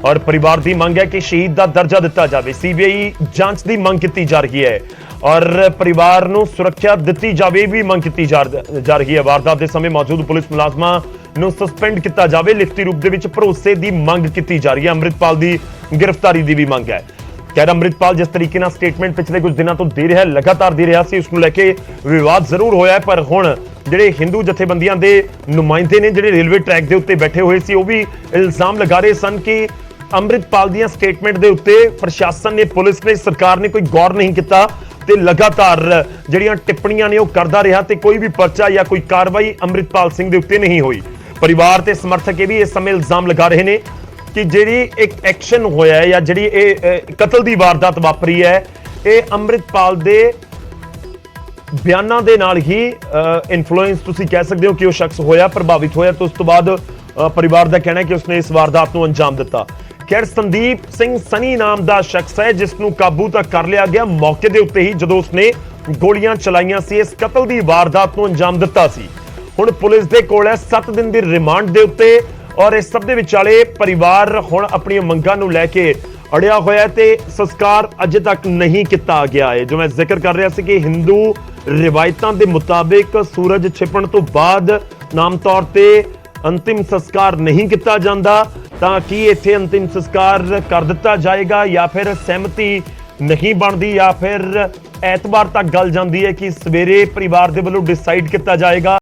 ਔਰ ਪਰਿਵਾਰ ਦੀ ਮੰਗ ਹੈ ਕਿ ਸ਼ਹੀਦ ਦਾ ਦਰਜਾ ਦਿੱਤਾ ਜਾਵੇ। ਸੀਬੀਆਈ ਜਾਂਚ ਦੀ ਮੰਗ ਕੀਤੀ ਜਾ ਰਹੀ ਹੈ ਔਰ ਪਰਿਵਾਰ ਨੂੰ ਸੁਰੱਖਿਆ ਦਿੱਤੀ ਜਾਵੇ ਵੀ ਮੰਗ ਕੀਤੀ ਜਾ ਰਹੀ ਹੈ। ਵਾਰਦਾਤ ਦੇ ਸਮੇਂ ਮੌਜੂਦ ਪੁਲਿਸ ਮੁਲਾਜ਼ਮਾਂ ਨੂੰ ਸਸਪੈਂਡ ਕੀਤਾ ਜਾਵੇ। ਲਿਖਤੀ ਰੂਪ ਦੇ ਵਿੱਚ ਭਰੋਸੇ ਦੀ ਮੰਗ ਕੀਤੀ ਜਾ ਰਹੀ ਹੈ। ਅੰਮ੍ਰਿਤਪਾਲ ਦੀ ਗ੍ਰਿਫਤਾਰੀ ਦੀ ਵੀ ਮੰਗ ਹੈ। ਖੈਰ ਅੰਮ੍ਰਿਤਪਾਲ ਜਿਸ ਤਰੀਕੇ ਨਾਲ ਸਟੇਟਮੈਂਟ ਪਿਛਲੇ ਕੁਝ ਦਿਨਾਂ ਤੋਂ ਦੇ ਰਿਹਾ, ਲਗਾਤਾਰ ਦੇ ਰਿਹਾ ਸੀ, ਉਸ ਨੂੰ ਲੈ ਕੇ ਵਿਵਾਦ ਜ਼ਰੂਰ ਹੋਇਆ, ਪਰ ਹੁਣ ਜਿਹੜੇ ਹਿੰਦੂ ਜਥੇਬੰਦੀਆਂ ਦੇ ਨੁਮਾਇੰਦੇ ਨੇ ਜਿਹੜੇ ਰੇਲਵੇ ਟਰੈਕ ਦੇ ਉੱਤੇ ਬੈਠੇ ਹੋਏ ਸੀ ਉਹ ਵੀ ਇਲਜ਼ਾਮ ਲਗਾ ਰਹੇ ਸਨ ਕਿ ਅੰਮ੍ਰਿਤਪਾਲ ਦੀਆਂ ਸਟੇਟਮੈਂਟ ਦੇ ਉੱਤੇ ਪ੍ਰਸ਼ਾਸਨ ਨੇ, ਪੁਲਿਸ ਨੇ, ਸਰਕਾਰ ਨੇ ਕੋਈ ਗੌਰ ਨਹੀਂ ਕੀਤਾ ਤੇ ਲਗਾਤਾਰ ਜਿਹੜੀਆਂ ਟਿੱਪਣੀਆਂ ਨੇ ਉਹ ਕਰਦਾ ਰਿਹਾ ਤੇ ਕੋਈ ਵੀ ਪਰਚਾ ਜਾਂ ਕੋਈ ਕਾਰਵਾਈ ਅੰਮ੍ਰਿਤਪਾਲ ਸਿੰਘ ਦੇ ਉੱਤੇ ਨਹੀਂ ਹੋਈ। ਪਰਿਵਾਰ ਤੇ ਸਮਰਥਕ ਇਹ ਵੀ ਇਸ ਸਮੇਂ ਇਲਜ਼ਾਮ ਲਗਾ ਰਹੇ ਨੇ ਕਿ ਜਿਹੜੀ ਇੱਕ ਐਕਸ਼ਨ ਹੋਇਆ ਹੈ ਜਾਂ ਜਿਹੜੀ ਇਹ ਕਤਲ ਦੀ ਵਾਰਦਾਤ ਵਾਪਰੀ ਹੈ ਇਹ ਅੰਮ੍ਰਿਤਪਾਲ ਦੇ ਬਿਆਨਾਂ ਦੇ ਨਾਲ ਹੀ ਇਨਫਲੂਐਂਸ ਤੁਸੀਂ ਕਹਿ ਸਕਦੇ ਹੋ ਕਿ ਉਹ ਸ਼ਖਸ ਹੋਇਆ, ਪ੍ਰਭਾਵਿਤ ਹੋਇਆ ਤੇ ਉਸ ਤੋਂ ਬਾਅਦ ਪਰਿਵਾਰ ਦਾ ਕਹਿਣਾ ਹੈ ਕਿ ਉਸਨੇ ਇਸ ਵਾਰਦਾਤ ਨੂੰ ਅੰਜਾਮ ਦਿੱਤਾ। ਖੈਰ ਸੰਦੀਪ ਸਿੰਘ ਸਨੀ ਨਾਮ ਦਾ ਸ਼ਖਸ ਹੈ ਜਿਸ ਨੂੰ ਕਾਬੂ ਤਾਂ ਕਰ ਲਿਆ ਗਿਆ ਮੌਕੇ ਦੇ ਉੱਤੇ ਹੀ ਜਦੋਂ ਉਸਨੇ ਗੋਲੀਆਂ ਚਲਾਈਆਂ ਸੀ, ਇਸ ਕਤਲ ਦੀ ਵਾਰਦਾਤ ਨੂੰ ਅੰਜਾਮ ਦਿੱਤਾ ਸੀ। ਹੁਣ ਪੁਲਿਸ ਦੇ ਕੋਲ ਹੈ 7 ਦਿਨ ਦੀ ਰਿਮਾਂਡ ਦੇ ਉੱਤੇ ਔਰ ਇਸ ਸਭ ਦੇ ਵਿਚਾਲੇ ਪਰਿਵਾਰ ਹੁਣ ਆਪਣੀਆਂ ਮੰਗਾਂ ਨੂੰ ਲੈ ਕੇ ਅੜਿਆ ਹੋਇਆ ਤੇ ਸੰਸਕਾਰ ਅਜੇ ਤੱਕ ਨਹੀਂ ਕੀਤਾ ਗਿਆ ਹੈ। ਜੋ ਮੈਂ ਜ਼ਿਕਰ ਕਰ ਰਿਹਾ ਸੀ ਕਿ ਹਿੰਦੂ ਰਿਵਾਇਤਾਂ ਦੇ ਮੁਤਾਬਿਕ ਸੂਰਜ ਛਿਪਣ ਤੋਂ ਬਾਅਦ ਨਾਮ ਤੌਰ ਤੇ ਅੰਤਿਮ ਸੰਸਕਾਰ ਨਹੀਂ ਕੀਤਾ ਜਾਂਦਾ, ਤਾਂ ਕੀ ਇੱਥੇ ਅੰਤਿਮ ਸੰਸਕਾਰ ਕਰ ਦਿੱਤਾ ਜਾਏਗਾ ਜਾਂ ਫਿਰ ਸਹਿਮਤੀ ਨਹੀਂ ਬਣਦੀ ਜਾਂ ਫਿਰ ਐਤਵਾਰ ਤੱਕ ਗੱਲ ਜਾਂਦੀ ਹੈ ਕਿ ਸਵੇਰੇ ਪਰਿਵਾਰ ਦੇ ਵੱਲੋਂ ਡਿਸਾਈਡ ਕੀਤਾ ਜਾਏਗਾ।